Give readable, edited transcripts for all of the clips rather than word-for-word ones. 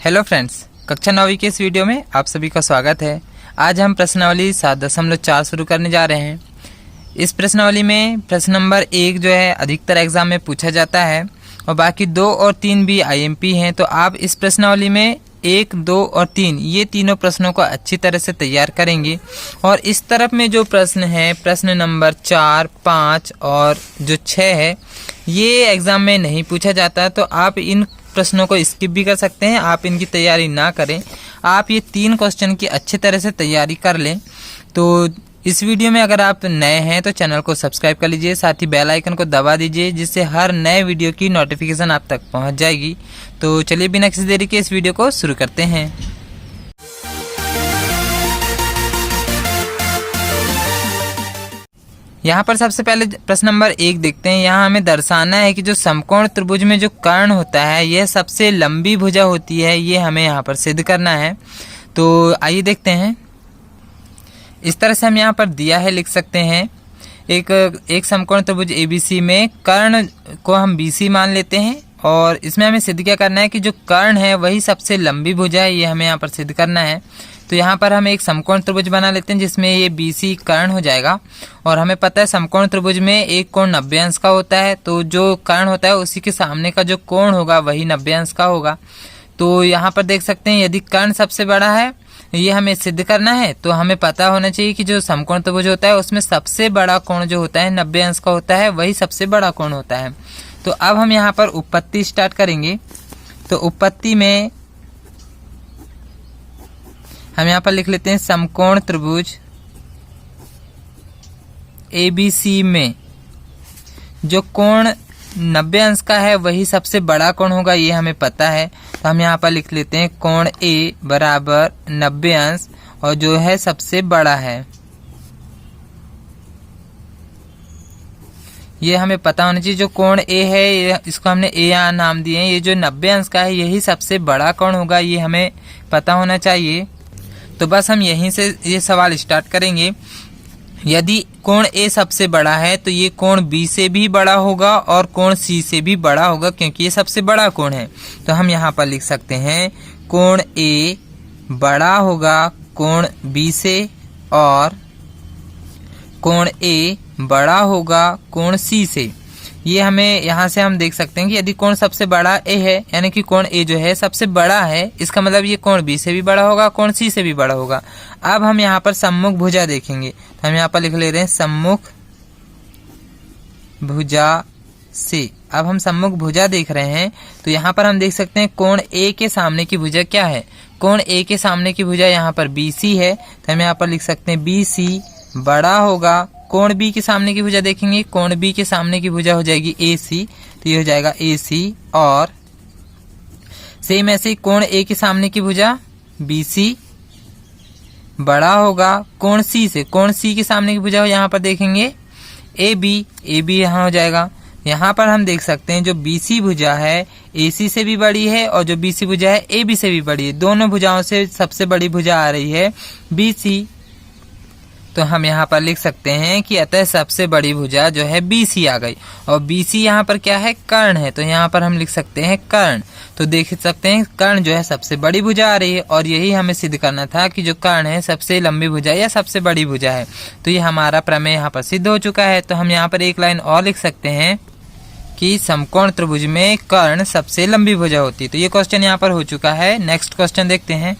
Hello friends, कक्षा 9वीं के इस वीडियो में आप सभी का स्वागत है। आज हम प्रश्नावली 7.4 शुरू करने जा रहे हैं। इस प्रश्नावली में प्रश्न नंबर 1 जो है अधिकतर एग्जाम में पूछा जाता है और बाकी 2 और 3 भी IMP हैं। तो आप इस प्रश्नावली में 1, 2 और 3 ये तीनों प्रश्नों को अच्छी तरह से तैयार करेंगे। और इस तरफ में जो प्रश्न है, प्रश्न नंबर 4, 5 और जो 6 है, ये एग्ज़ाम में नहीं पूछा जाता। तो आप इन प्रश्नों को स्किप भी कर सकते हैं, आप इनकी तैयारी ना करें। आप ये 3 क्वेश्चन की अच्छी तरह से तैयारी कर लें। तो इस वीडियो में अगर आप नए हैं तो चैनल को सब्सक्राइब कर लीजिए, साथ ही बेल आइकन को दबा दीजिए, जिससे हर नए वीडियो की नोटिफिकेशन आप तक पहुंच जाएगी। तो चलिए बिना किसी देरी के इस वीडियो को शुरू करते हैं। यहाँ पर सबसे पहले प्रश्न नंबर 1 देखते हैं। यहाँ हमें दर्शाना है कि जो समकोण त्रिभुज में जो कर्ण होता है यह सबसे लंबी भुजा होती है, ये हमें यहाँ पर सिद्ध करना है। तो आइए देखते हैं। इस तरह से हम यहाँ पर दिया है, लिख सकते हैं। एक समकोण त्रिभुज ABC में कर्ण को हम BC मान लेते हैं और इसमें हमें सिद्ध क्या करना है कि जो कर्ण है वही सबसे लंबी भुजा है, ये हमें यहाँ पर सिद्ध करना है। तो यहाँ पर हम एक समकोण त्रिभुज बना लेते हैं जिसमें ये BC कर्ण हो जाएगा। और हमें पता है समकोण त्रिभुज में एक कोण 90 अंश का होता है, तो जो कर्ण होता है उसी के सामने का जो कोण होगा वही 90 अंश का होगा। तो यहाँ पर देख सकते हैं यदि कर्ण सबसे बड़ा है, ये हमें सिद्ध करना है, तो हमें पता होना चाहिए कि जो समकोण त्रिभुज होता है उसमें सबसे बड़ा कोण जो होता है 90 अंश का होता है, वही सबसे बड़ा कोण होता है। तो अब हम यहाँ पर उत्पत्ति स्टार्ट करेंगे। तो उत्पत्ति में हम यहाँ पर लिख लेते हैं समकोण त्रिभुज ABC में जो कोण 90 अंश का है वही सबसे बड़ा कोण होगा, ये हमें पता है। तो हम यहाँ पर लिख लेते हैं कोण A बराबर 90 अंश और जो है सबसे बड़ा है, ये हमें पता होना चाहिए। जो कोण A है इसको हमने A यहाँ नाम दिए हैं, ये जो 90 अंश का है यही सबसे बड़ा कोण होगा, ये हमें पता होना चाहिए। तो बस हम यहीं से ये सवाल स्टार्ट करेंगे। यदि कोण A सबसे बड़ा है तो ये कोण B से भी बड़ा होगा और कोण C से भी बड़ा होगा, क्योंकि ये सबसे बड़ा कोण है। तो हम यहाँ पर लिख सकते हैं कोण A बड़ा होगा कोण B से और कोण A बड़ा होगा कोण C से। ये हमें यहाँ से हम देख सकते हैं कि यदि कोण सबसे बड़ा A है, यानी कि कोण A जो है सबसे बड़ा है, इसका मतलब ये कोण B से भी बड़ा होगा, कोण C से भी बड़ा होगा। अब हम यहाँ पर सम्मुख भुजा देखेंगे। तो हम यहाँ पर लिख ले रहे हैं सम्मुख भुजा से। अब हम सम्मुख भुजा देख रहे हैं, तो यहाँ पर हम देख सकते हैं कोण A के सामने की भुजा क्या है। कोण A के सामने की भुजा यहाँ पर BC है, तो हम यहाँ पर लिख सकते हैं BC बड़ा होगा कोण B के सामने की भुजा देखेंगे, कोण B के सामने की भुजा हो जाएगी AC, तो ये हो जाएगा AC। और सेम ऐसे ही कोण A के सामने की भुजा BC बड़ा होगा कोण C से, कोण C के सामने की भुजा यहाँ पर देखेंगे AB यहाँ हो जाएगा। यहाँ पर हम देख सकते हैं जो BC भुजा है AC से भी बड़ी है और जो BC भुजा है AB से भी बड़ी है, दोनों भुजाओं से सबसे बड़ी भुजा आ रही है BC। तो हम यहाँ पर लिख सकते हैं कि अतः सबसे बड़ी भुजा जो है BC आ गई। और BC यहाँ पर क्या है, कर्ण है, तो यहाँ पर हम लिख सकते हैं कर्ण। तो देख सकते हैं कर्ण जो है सबसे बड़ी भुजा आ रही है और यही हमें सिद्ध करना था कि जो कर्ण है सबसे लंबी भुजा या सबसे बड़ी भुजा है। तो ये हमारा प्रमेय यहाँ पर सिद्ध हो चुका है। तो हम यहाँ पर एक लाइन और लिख सकते हैं कि समकोण त्रिभुज में कर्ण सबसे लंबी भुजा होती है। तो ये क्वेश्चन यहाँ पर हो चुका है। नेक्स्ट क्वेश्चन देखते हैं।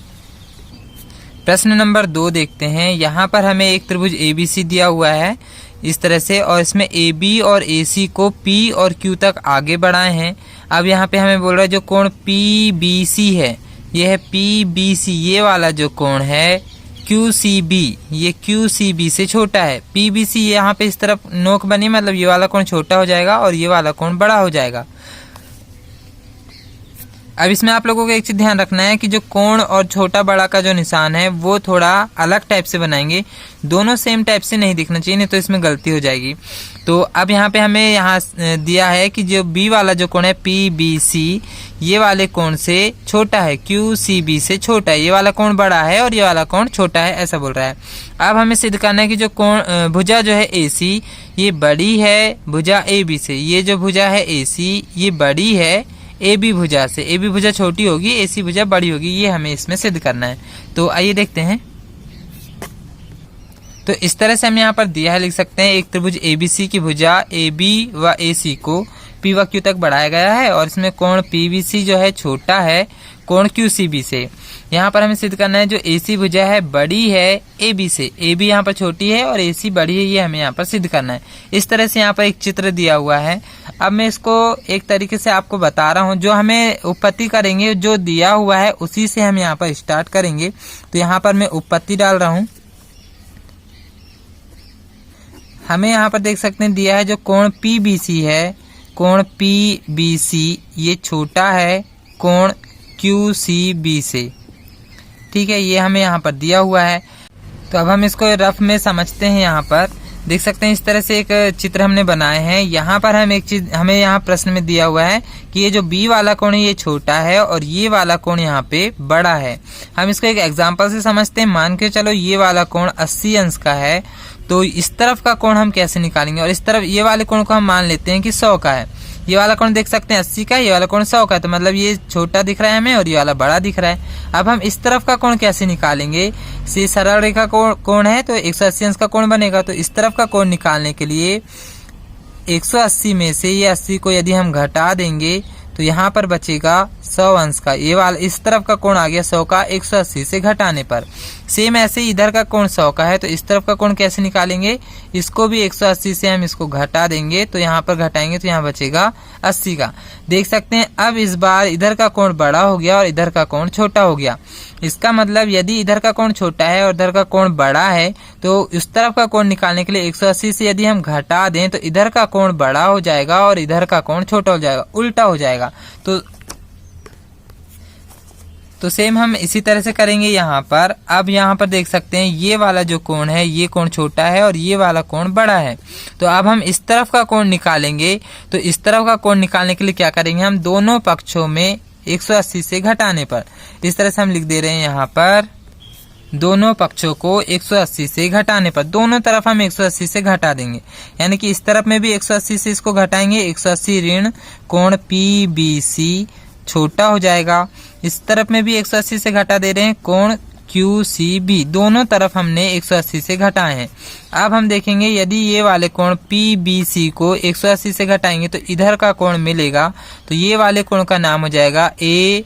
प्रश्न नंबर 2 देखते हैं। यहाँ पर हमें एक त्रिभुज ABC दिया हुआ है इस तरह से, और इसमें AB और AC को P और Q तक आगे बढ़ाए हैं। अब यहाँ पे हमें बोल रहा है जो कोण PBC है, ये है PBC, ये वाला जो कोण है QCB, ये QCB से छोटा है। PBC यहाँ पे इस तरफ नोक बनी, मतलब ये वाला कोण छोटा हो जाएगा और ये वाला कोण बड़ा हो जाएगा। अब इसमें आप लोगों को एक चीज ध्यान रखना है कि जो कोण और छोटा बड़ा का जो निशान है वो थोड़ा अलग टाइप से बनाएंगे, दोनों सेम टाइप से नहीं दिखना चाहिए, नहीं तो इसमें गलती हो जाएगी। तो अब यहाँ पे हमें यहाँ दिया है कि जो B वाला जो कोण है PBC, ये वाले कोण से छोटा है, QCB से छोटा है, ये वाला कोण बड़ा है और ये वाला कोण छोटा है, ऐसा बोल रहा है। अब हमें सिद्ध करना है कि जो कोण भुजा जो है AC ये बड़ी है भुजा AB से, ये जो भुजा है AC ये बड़ी है ए बी भुजा से। ए बी भुजा छोटी होगी, ए सी भुजा बड़ी होगी, ये हमें इसमें सिद्ध करना है। तो आइए देखते हैं। तो इस तरह से हम यहाँ पर दिया है, लिख सकते हैं एक त्रिभुज एबीसी की भुजा ए बी व ए सी को पी व क्यू तक बढ़ाया गया है और इसमें कोण पीबीसी जो है छोटा है कोण क्यूसीबी से। यहाँ पर हमें सिद्ध करना है जो एसी भुजा है बड़ी है ए बी से, ए बी यहाँ पर छोटी है और एसी बड़ी है, ये हमें यहाँ पर सिद्ध करना है। इस तरह से यहाँ पर एक चित्र दिया हुआ है। अब मैं इसको एक तरीके से आपको बता रहा हूँ, जो हमें उत्पत्ति करेंगे जो दिया हुआ है उसी से हम यहाँ पर स्टार्ट करेंगे। तो यहाँ पर मैं उत्पत्ति डाल रहा हूँ। हमें यहाँ पर देख सकते हैं दिया है जो कोण पीबीसी है, कोण पीबीसी ये छोटा है कोण क्यूसीबी से, ठीक है, ये हमें यहाँ पर दिया हुआ है। तो अब हम इसको रफ में समझते हैं। यहाँ पर देख सकते हैं इस तरह से एक चित्र हमने बनाए हैं। यहाँ पर हम एक चीज हमें यहाँ प्रश्न में दिया हुआ है कि ये जो बी वाला कोण है ये छोटा है और ये वाला कोण यहाँ पे बड़ा है। हम इसको एक एग्जांपल से समझते हैं। मान के चलो ये वाला कोण 80 अंश का है, तो इस तरफ का कोण हम कैसे निकालेंगे, और इस तरफ ये वाले कोण को हम मान लेते हैं कि 100 का है। ये वाला कोण देख सकते हैं 80 का, ये वाला कोण 100 का है, तो मतलब ये छोटा दिख रहा है हमें और ये वाला बड़ा दिख रहा है। अब हम इस तरफ का कोण कैसे निकालेंगे, से सरल रेखा कोण है तो 180 अंश का कोण बनेगा। तो इस तरफ का कोण निकालने के लिए 180 में से ये 80 को यदि हम घटा देंगे तो यहाँ पर बचेगा 100 अंश का। ये वाला इस तरफ का कोण आ गया 100 का 180 से घटाने पर। सेम ऐसे ही इधर का कोण 100 का है, तो इस तरफ का कोण कैसे निकालेंगे, इसको भी 180 से हम इसको घटा देंगे, तो यहाँ पर घटाएंगे तो यहाँ बचेगा 80 का। देख सकते हैं अब इस बार इधर का कोण बड़ा हो गया और इधर का कोण छोटा हो गया। इसका मतलब यदि इधर का कोण छोटा है और इधर का कोण बड़ा है तो इस तरफ का कोण निकालने के लिए 180 से यदि हम घटा दें तो इधर का कोण बड़ा हो जाएगा और इधर का कोण छोटा हो जाएगा, उल्टा हो जाएगा। तो सेम हम इसी तरह से करेंगे यहाँ पर। अब यहाँ पर देख सकते हैं ये वाला जो कोण है ये कोण छोटा है और ये वाला कोण बड़ा है। तो अब हम इस तरफ का कोण निकालेंगे। तो इस तरफ का कोण निकालने के लिए क्या करेंगे, हम दोनों पक्षों में 180 से घटाने पर, इस तरह से हम लिख दे रहे हैं यहाँ पर दोनों पक्षों को 180 से घटाने पर, दोनों तरफ हम 180 से घटा देंगे। यानी कि इस तरफ में भी 180 से इसको घटाएंगे, 180 ऋण कोण पीबीसी छोटा हो जाएगा। इस तरफ में भी 180 से घटा दे रहे हैं कोण क्यूसीबी, दोनों तरफ हमने 180 से घटाए हैं। अब हम देखेंगे यदि ये वाले कोण पीबीसी को 180 से घटाएंगे तो इधर का कोण मिलेगा, तो ये वाले कोण का नाम हो जाएगा ए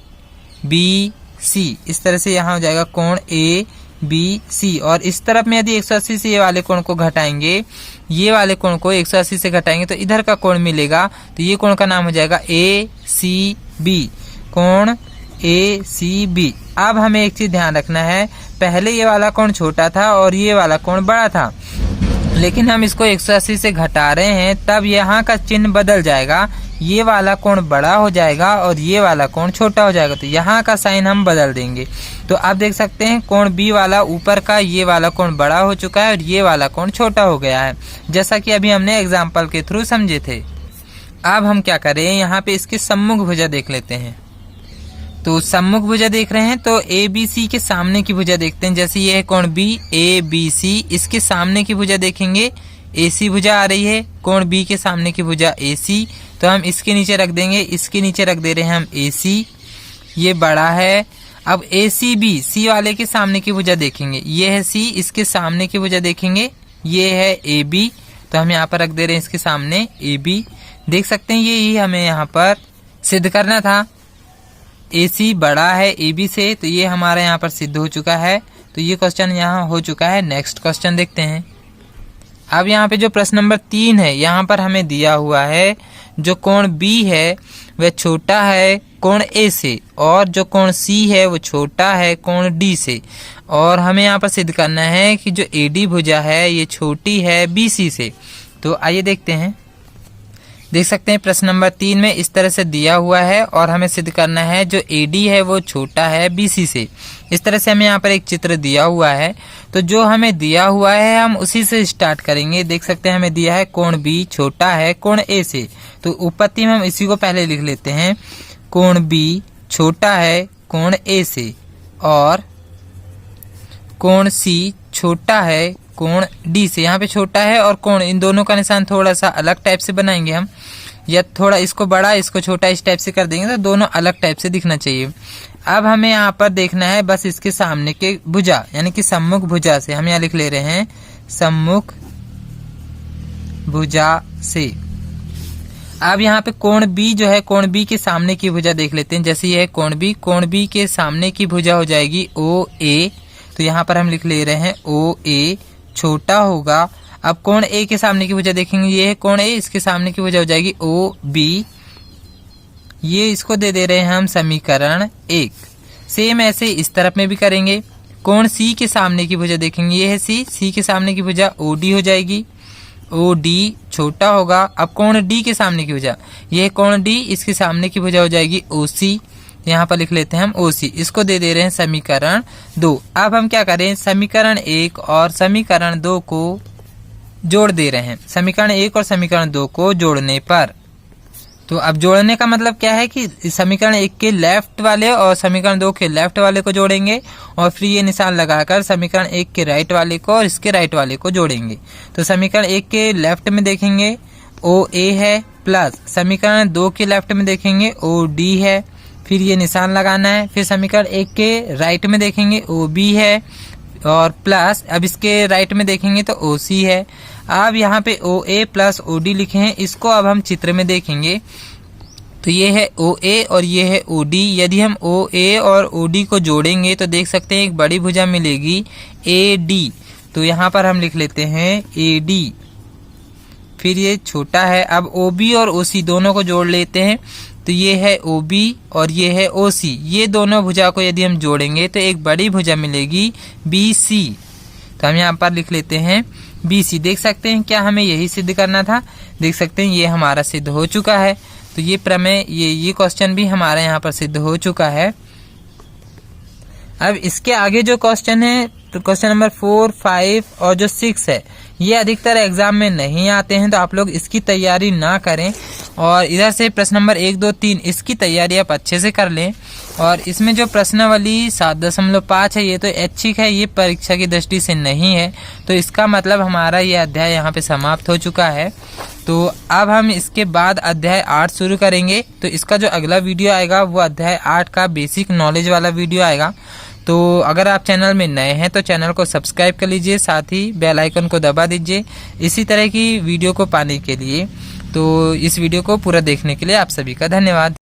बी सी। इस तरह से यहाँ हो जाएगा कोण ए बी सी। और इस तरफ में यदि 180 से ये वाले कोण को घटाएंगे, ये वाले कोण को 180 से घटाएंगे तो इधर का कोण मिलेगा, तो ये कोण का नाम हो जाएगा ए सी बी, कोण ए सी बी। अब हमें एक चीज ध्यान रखना है, पहले ये वाला कोण छोटा था और ये वाला कोण बड़ा था, लेकिन हम इसको 180 से घटा रहे हैं, तब यहाँ का चिन्ह बदल जाएगा, ये वाला कोण बड़ा हो जाएगा और ये वाला कोण छोटा हो जाएगा। तो यहाँ का साइन हम बदल देंगे। तो आप देख सकते हैं कोण बी वाला ऊपर का ये वाला कोण बड़ा हो चुका है और ये वाला कोण छोटा हो गया है, जैसा कि अभी हमने एग्जाम्पल के थ्रू समझे थे। अब हम क्या करें, यहाँ पे इसके सम्मुख भुजा देख लेते हैं। तो सम्मुख भुजा देख रहे हैं तो ए बी सी के सामने की भुजा देखते हैं। जैसे ये है कोण बी ए बी सी, इसके सामने की भुजा देखेंगे ए सी भुजा आ रही है, कोण बी के सामने की भुजा ए सी, तो हम इसके नीचे रख देंगे, इसके नीचे रख दे रहे हैं हम ए सी, ये बड़ा है। अब ए सी बी, सी वाले के सामने की भुजा देखेंगे, ये है सी, इसके सामने की भुजा देखेंगे, ये है ए बी, तो हम यहाँ पर रख दे रहे हैं इसके सामने ए बी। देख सकते हैं यही हमें यहाँ पर सिद्ध करना था, ए सी बड़ा है ए बी से, तो ये हमारा यहाँ पर सिद्ध हो चुका है। तो ये क्वेश्चन यहाँ हो चुका है। नेक्स्ट क्वेश्चन देखते हैं। अब यहाँ पे जो प्रश्न नंबर 3 है, यहाँ पर हमें दिया हुआ है जो कोण बी है वह छोटा है कोण ए से और जो कोण सी है वो छोटा है कोण डी से, और हमें यहाँ पर सिद्ध करना है कि जो ए डी भुजा है ये छोटी है बी सी से। तो आइए देखते हैं। देख सकते हैं प्रश्न नंबर 3 में इस तरह से दिया हुआ है और हमें सिद्ध करना है जो AD है वो छोटा है BC से। इस तरह से हमें यहाँ पर एक चित्र दिया हुआ है, तो जो हमें दिया हुआ है हम उसी से स्टार्ट करेंगे। देख सकते हैं हमें दिया है कोण B छोटा है कोण A से, तो उत्पत्ति में हम इसी को पहले लिख लेते हैं। कोण B छोटा है कोण A से और कोण C छोटा है कोण D से। यहाँ पे छोटा है और कोण, इन दोनों का निशान थोड़ा सा अलग टाइप से बनाएंगे हम। या थोड़ा इसको बड़ा इसको छोटा इस टाइप से कर देंगे तो दोनों अलग टाइप से दिखना चाहिए। अब हमें यहाँ पर देखना है बस इसके सामने के भुजा यानी कि सम्मुख भुजा से, हम यहाँ लिख ले रहे हैं सम्मुख भुजा से। अब यहाँ पे कोण बी जो है, कोण बी के सामने की भुजा देख लेते हैं। जैसे ये है कोण बी के सामने की भुजा हो जाएगी ओ ए, तो यहाँ पर हम लिख ले रहे हैं ओ ए, छोटा होगा। अब कोण ए के सामने की भुजा देखेंगे, ये है कोण ए, इसके सामने की भुजा हो जाएगी ओ बी, ये इसको दे रहे हैं हम समीकरण 1। सेम ऐसे इस तरफ में भी करेंगे। कोण सी के सामने की भुजा देखेंगे, ये है सी के सामने की भुजा ओ डी हो जाएगी, ओ डी छोटा होगा। अब कोण डी के सामने की भुजा, ये है कोण डी, इसके सामने की भुजा हो जाएगी ओ सी, यहाँ पर लिख लेते हैं हम ओ सी, इसको दे रहे हैं समीकरण 2। अब हम क्या करें, समीकरण 1 और समीकरण 2 को जोड़ दे रहे हैं। समीकरण 1 और समीकरण 2 को जोड़ने पर, तो अब जोड़ने का मतलब क्या है कि समीकरण 1 के लेफ्ट वाले और समीकरण 2 के लेफ्ट वाले को जोड़ेंगे और फिर ये निशान लगाकर समीकरण 1 के राइट वाले को और इसके राइट वाले को जोड़ेंगे। तो समीकरण 1 के लेफ्ट में देखेंगे ओ ए है, प्लस समीकरण 2 के लेफ्ट में देखेंगे ओ डी है, फिर ये निशान लगाना है। फिर समीकरण 1 के राइट में देखेंगे ओ बी है और प्लस अब इसके राइट में देखेंगे तो ओ सी है। अब यहाँ पे ओ ए प्लस ओ डी लिखे हैं, इसको अब हम चित्र में देखेंगे तो ये है ओ ए और ये है ओ डी। यदि हम ओ ए और ओ डी को जोड़ेंगे तो देख सकते हैं एक बड़ी भुजा मिलेगी ए डी, तो यहाँ पर हम लिख लेते हैं ए डी, फिर ये छोटा है। अब ओ बी और ओ सी दोनों को जोड़ लेते हैं, तो ये है ओ बी और ये है ओ सी, ये दोनों भुजा को यदि हम जोड़ेंगे तो एक बड़ी भुजा मिलेगी बी सी, तो हम यहाँ पर लिख लेते हैं बी सी। देख सकते हैं क्या हमें यही सिद्ध करना था, देख सकते हैं ये हमारा सिद्ध हो चुका है। तो ये प्रमेय ये क्वेश्चन भी हमारा यहाँ पर सिद्ध हो चुका है। अब इसके आगे जो क्वेश्चन है तो क्वेश्चन नंबर 4, 5 और जो 6 है ये अधिकतर एग्जाम में नहीं आते हैं, तो आप लोग इसकी तैयारी ना करें और इधर से प्रश्न नंबर 1, 2, 3 इसकी तैयारी आप अच्छे से कर लें। और इसमें जो प्रश्नावली 7.5 है ये तो ऐच्छिक है, ये परीक्षा की दृष्टि से नहीं है, तो इसका मतलब हमारा ये अध्याय यहाँ पे समाप्त हो चुका है। तो अब हम इसके बाद अध्याय 8 शुरू करेंगे। तो इसका जो अगला वीडियो आएगा वो अध्याय 8 का बेसिक नॉलेज वाला वीडियो आएगा। तो अगर आप चैनल में नए हैं तो चैनल को सब्सक्राइब कर लीजिए, साथ ही बेल आइकन को दबा दीजिए इसी तरह की वीडियो को पाने के लिए। तो इस वीडियो को पूरा देखने के लिए आप सभी का धन्यवाद।